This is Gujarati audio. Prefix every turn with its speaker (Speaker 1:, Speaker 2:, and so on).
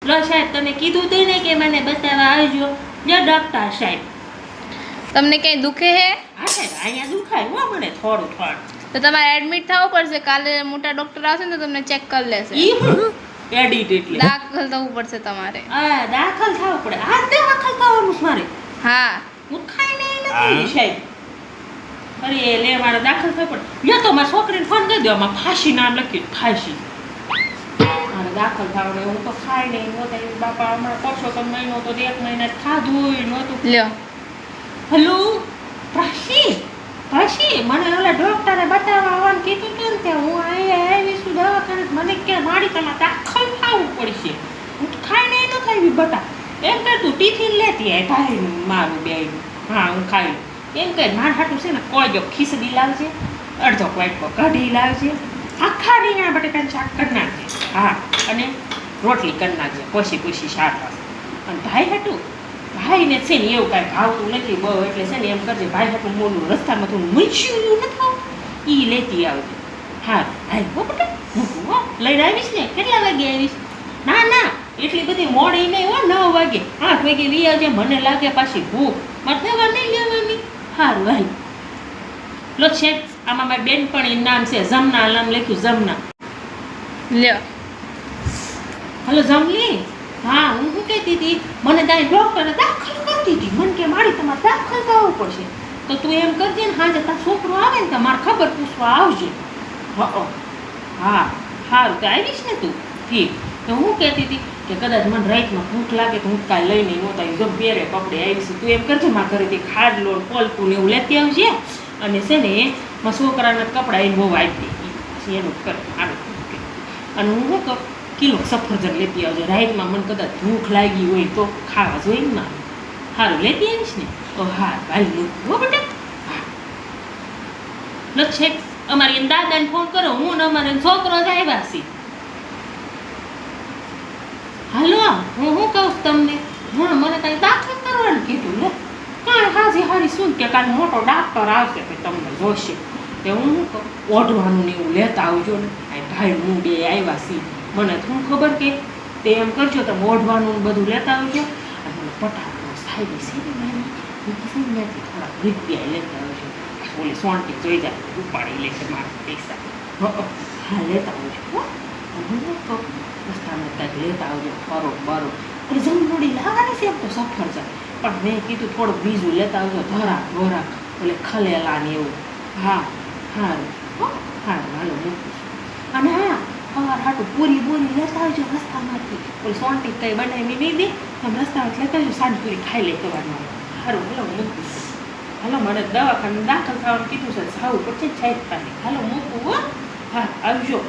Speaker 1: લો સાહેબ તમે કીધું તું ને કે મને બતાવવા આવજો. જો ડોક્ટર સાહેબ.
Speaker 2: તમને ક્યાંય દુખે હે?
Speaker 1: હા સાહેબ અહીંયા દુખાય હો મને થોડું.
Speaker 2: તો તમારે એડમિટ થવું પડશે. કાલે મોટા ડોક્ટર આવશે ને તો તમને ચેક કરી લેશે.
Speaker 1: ઈ હું એડિટ એટલે
Speaker 2: દાખલ થવું પડશે તમારે.
Speaker 1: હા દાખલ થવું પડે. હા દાખલ થવાનું છે મારે.
Speaker 2: હા
Speaker 1: હું ખાઈ નહીં નથી સાહેબ. અરે લે મારે દાખલ થવું પડે. લ્યો તો મારી છોકરીને ફોન કરી દો. આમાં ફાંસી નામ લખ્યું ફાંસી. મારે દાખલ થવાનું હું તો ખાઈ નહીં નહોતા. બાપા હમણાં પરસો તો મહિનો તો 1 મહિના ખાધું નહોતું.
Speaker 2: લ્યો
Speaker 1: હેલો ભાષી મને ઓલા ડોક્ટરે બતાવવા આવવાનું કીધું હતું ને ત્યાં હું અહીંયા આવી છું દવાખાને. મને કે મારી તમે દાખલ થવું પડશે. હું તો ખાઈને ન ખાવી બતા. એમ કર તું ટિફિન લેતી આય ભાઈ મારું બેયનું. હા હું ખાઈ લઉં. એમ કહે મારા હાટું છે ને કોઈ જો ખીચડી લાવજે, અડધો વાટકો કઢી લાવજે, આખા રીંગણા બટેકાનું શાક કરી નાખજે. હા અને રોટલી કરી નાખજે પછી શાક. અને ભાઈ હાટું ભાઈને છે ને એવું કાંઈ ભાવતું નથી બહુ એટલે છે ને એમ કરજે ભાઈ હાટું મોલું રસ્તામાં થોડું મૂંચ્યું નથી એ લેતી આવજે. હા હાલ હો બેટા મૂકું હો લઈને આવીશ ને. કેટલા વાગે આવીશ? ના એટલી બધી મોડી નહીં હો 9 વાગે 8 વાગે વી આવજે. મને લાગે પાછી ભૂખ મારે દવા નહીં લેવાની. સારું હાલ લો સાહેબ આમાં મારી બેનપણીનું નામ છે જમના. નામ લખ્યું જમના.
Speaker 2: લ્યો
Speaker 1: હલો જમલી. હા હું શું કહેતી હતી મને તારી ડૉક્ટરે દાખલ કરતી હતી. મને કે મારી તમારે દાખલ થવું પડશે. તો તું એમ કરજે ને હાજે તારો છોકરો આવે ને તો મારે ખબર પૂછવા આવજે. હા સારું તો આવીશ ને તું? ઠીક. તો હું કહેતી હતી કે કદાચ મને રાતમાં ભૂખ લાગે તો હું કાંઈ લઈને નહોતા જો પહેરે કપડે આવીશું. તું એમ કરજે મારા ઘરેથી ખાડલો પોલકું ને એવું લેતી આવજે. અને છે ને મારા છોકરાના કપડાં એને બહુ આપી દે પછી એનું કર આવે. અને હું શું કહું કિલો સફરજન લેતી આવજે. રાઈટમાં મને કદાચ ભૂખ લાગી હોય તો ખાવા જોઈએ ને. સારું લેતી આવીશ ને? તો હા ભાઈ હો બેટા. હા લક્ષે અમારી એને દાદાને ફોન કરો. હું ને અમારે છોકરો જ આવ્યા છીએ. હાલો હું શું કહું તમને? હા મને કાંઈ દાખલ કરવાનું કીધું લે. કાંઈ હાજી હારી શું કે કાંઈ મોટો ડાક્ટર આવશે કે તમને જોશે. કે હું શું કહું ઓઢવાનું ને એવું લેતા આવજો ને. ભાઈ હું બે આવ્યા છીએ. મને શું ખબર કે તે એમ કરજો તો ઓઢવાનું બધું લેતા આવજો. અને મને પટાકો સાહેબ છે ને મારી ત્યાંથી થોડા રૂપિયા લેતા આવજો. ઓલી સોંટી જોઈ જાય ઉપાડી લેશે મારા પૈસા. હા લેતા આવજો હો. હું શું કહું રસ્તામાં કાંઈક લેતા આવજો ફરો બરો. એટલે જમરૂડી લાવવાની છે એમ તો સફરજન. પણ મેં કીધું થોડુંક બીજું લેતા આવજો ધરા ધોરા એટલે ખલેલા ને એવું. હા સારું હો સારું હાલો મૂકું છું. અને હા અમારે હાટું પૂરી લેતા આવજો રસ્તામાંથી. ઓલી સોંટી કંઈ બનાવી નહીં દે તમે રસ્તામાં લેતા આવજો. સાંજપુરી ખાઈ લે સવારમાં. સારું હાલો મૂકું છું. હાલો મને દવાખાને દાખલ થવાનું કીધું છે. સાવું પછી જ સાહેબ પાસે. હાલો મૂકું હો. હા આવજો.